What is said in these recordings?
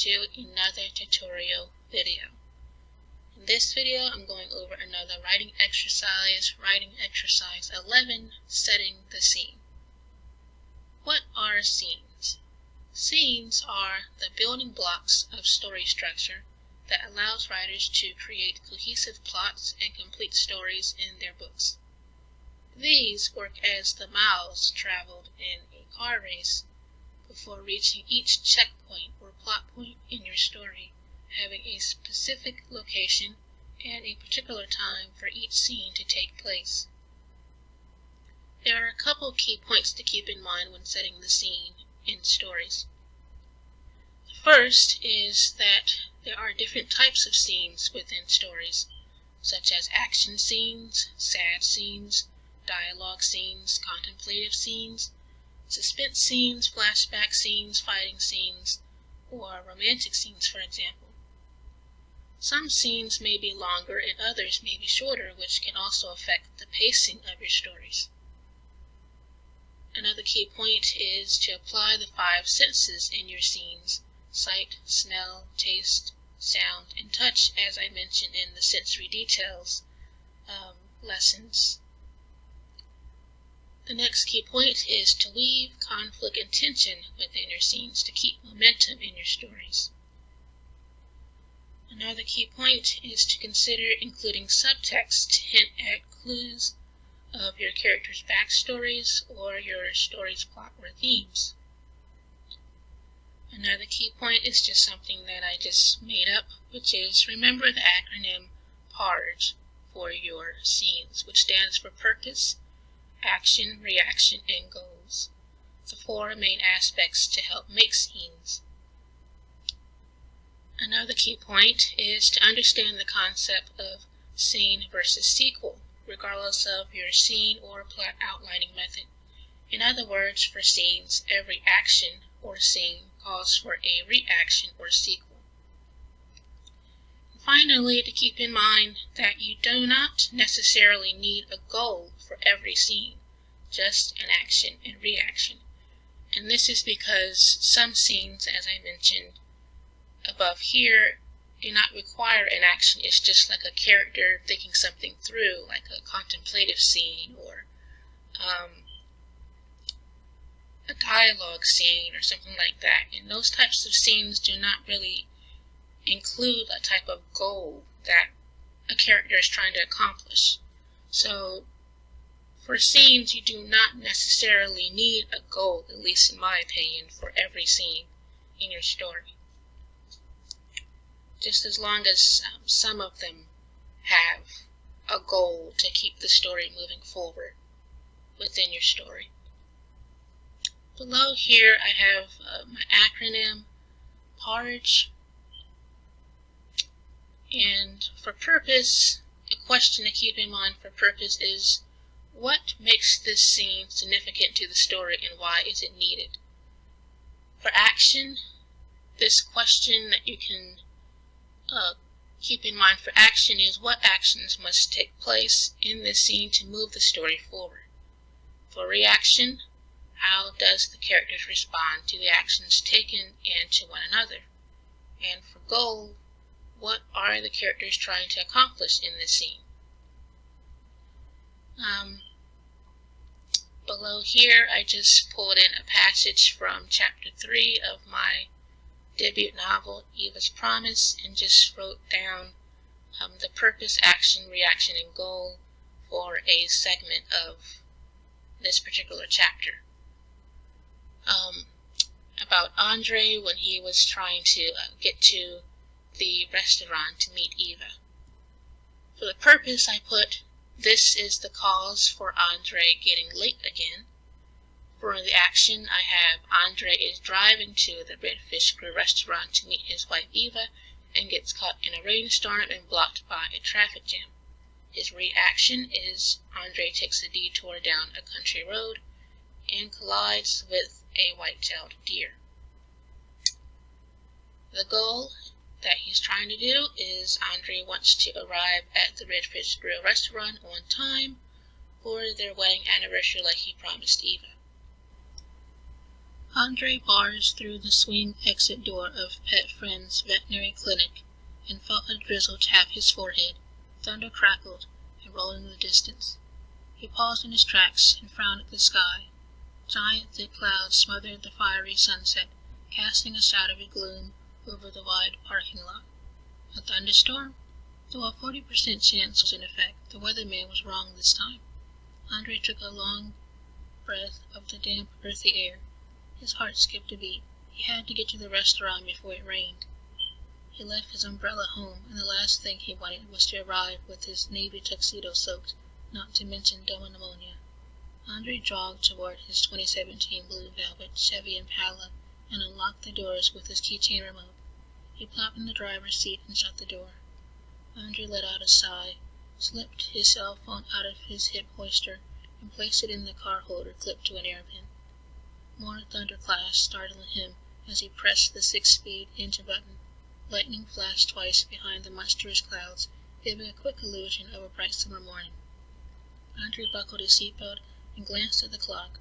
to another tutorial video. In this video, I'm going over another writing exercise 11, setting the scene. What are scenes? Scenes are the building blocks of story structure that allows writers to create cohesive plots and complete stories in their books. These work as the miles traveled in a car race before reaching each checkpoint or plot point in your story, having a specific location and a particular time for each scene to take place. There are a couple key points to keep in mind when setting the scene in stories. The first is that there are different types of scenes within stories, such as action scenes, sad scenes, dialogue scenes, contemplative scenes, suspense scenes, flashback scenes, fighting scenes, or romantic scenes, for example. Some scenes may be longer and others may be shorter, which can also affect the pacing of your stories. Another key point is to apply the 5 senses in your scenes: sight, smell, taste, sound, and touch, as I mentioned in the sensory details lessons. The next key point is to weave conflict and tension within your scenes to keep momentum in your stories. Another key point is to consider including subtext to hint at clues of your characters' backstories or your story's plot or themes. Another key point is just something that I just made up, which is remember the acronym PARG for your scenes, which stands for purpose, action, reaction, and goals, the 4 main aspects to help make scenes. Another key point is to understand the concept of scene versus sequel, regardless of your scene or plot outlining method. In other words, for scenes, every action or scene calls for a reaction or sequel. Finally, to keep in mind that you do not necessarily need a goal for every scene, just an action and reaction. And this is because some scenes, as I mentioned above here, do not require an action. It's just like a character thinking something through, like a contemplative scene or a dialogue scene or something like that. And those types of scenes do not really include a type of goal that a character is trying to accomplish. So for scenes, you do not necessarily need a goal, at least in my opinion, for every scene in your story. Just as long as some of them have a goal to keep the story moving forward within your story. Below here I have my acronym PARG, and for purpose, a question to keep in mind for purpose is, what makes this scene significant to the story and why is it needed? For action, this question that you can keep in mind for action is, what actions must take place in this scene to move the story forward? For reaction, how does the characters respond to the actions taken and to one another? And for goal, what are the characters trying to accomplish in this scene? Below here, I just pulled in a passage from chapter 3 of my debut novel, Eva's Promise, and just wrote down the purpose, action, reaction, and goal for a segment of this particular chapter. About Andre when he was trying to get to the restaurant to meet Eva. For the purpose, I put, this is the cause for Andre getting late again. For the action, I have Andre is driving to the Red Fish Grill restaurant to meet his wife Eva and gets caught in a rainstorm and blocked by a traffic jam. His reaction is Andre takes a detour down a country road and collides with a white-tailed deer. The goal that he's trying to do is Andre wants to arrive at the Red Fish Grill restaurant on time for their wedding anniversary like he promised Eva. Andre barged through the swing exit door of Pet Friend's veterinary clinic and felt a drizzle tap his forehead. Thunder crackled and rolled in the distance. He paused in his tracks and frowned at the sky. Giant thick clouds smothered the fiery sunset, casting a shadowy gloom over the wide parking lot. A thunderstorm? Though a 40% chance was in effect, the weatherman was wrong this time. Andre took a long breath of the damp, earthy air. His heart skipped a beat. He had to get to the restaurant before it rained. He left his umbrella home, and the last thing he wanted was to arrive with his navy tuxedo soaked, not to mention double pneumonia. Andre jogged toward his 2017 blue velvet Chevy Impala and unlocked the doors with his keychain remote. He plopped in the driver's seat and shut the door. Andre let out a sigh, slipped his cell phone out of his hip holster, and placed it in the car holder clipped to an airpin. More thunderclaps startled him as he pressed the 6-speed enter button. Lightning flashed twice behind the monstrous clouds, giving a quick illusion of a bright summer morning. Andre buckled his seatbelt and glanced at the clock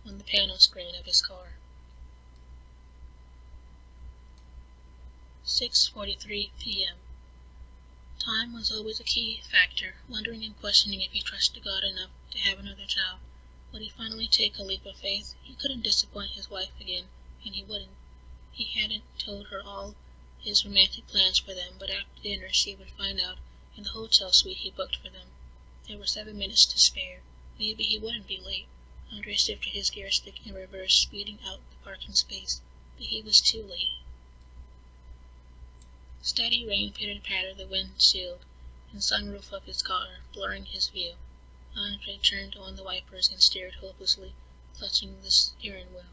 on the panel screen of his car. 6:43 p.m. Time was always a key factor, wondering and questioning if he trusted God enough to have another child. Would he finally take a leap of faith? He couldn't disappoint his wife again, and he wouldn't. He hadn't told her all his romantic plans for them, but after dinner she would find out in the hotel suite he booked for them. There were 7 minutes to spare. Maybe he wouldn't be late. Andre shifted his gear stick in reverse, speeding out the parking space, but he was too late. Steady rain pitter-pattered the windshield and sunroof of his car, blurring his view. Andre turned on the wipers and steered hopelessly, clutching the steering wheel.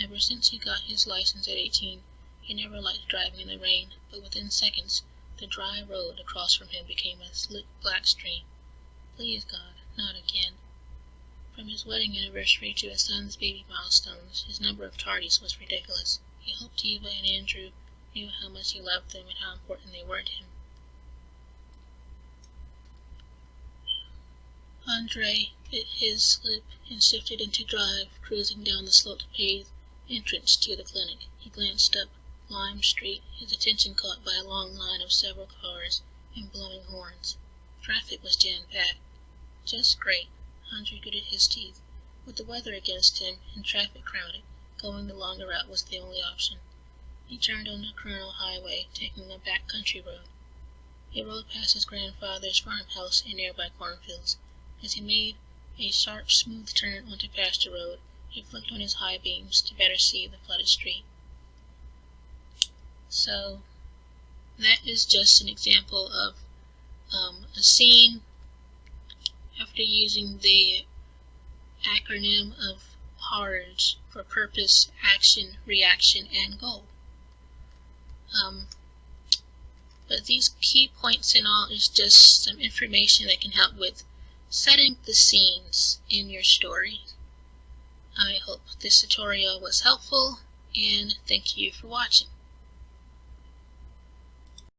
Ever since he got his license at 18, he never liked driving in the rain, but within seconds, the dry road across from him became a slick black stream. Please, God, not again. From his wedding anniversary to his son's baby milestones, his number of tardies was ridiculous. He hoped Eva and Andrew knew how much he loved them and how important they were to him. Andre bit his slip and shifted into drive, cruising down the slope-paved entrance to the clinic. He glanced up Lime Street, his attention caught by a long line of several cars and blowing horns. Traffic was jam-packed. Just great. Andre gritted his teeth. With the weather against him and traffic crowded, going the longer route was the only option. He turned on the Colonel Highway, taking a back country road. He rode past his grandfather's farmhouse and nearby cornfields. As he made a sharp, smooth turn onto pasture road, he flicked on his high beams to better see the flooded street. So, that is just an example of a scene after using the acronym of PARG for purpose, action, reaction, and goal. But these key points and all is just some information that can help with setting the scenes in your story. I hope this tutorial was helpful, and thank you for watching.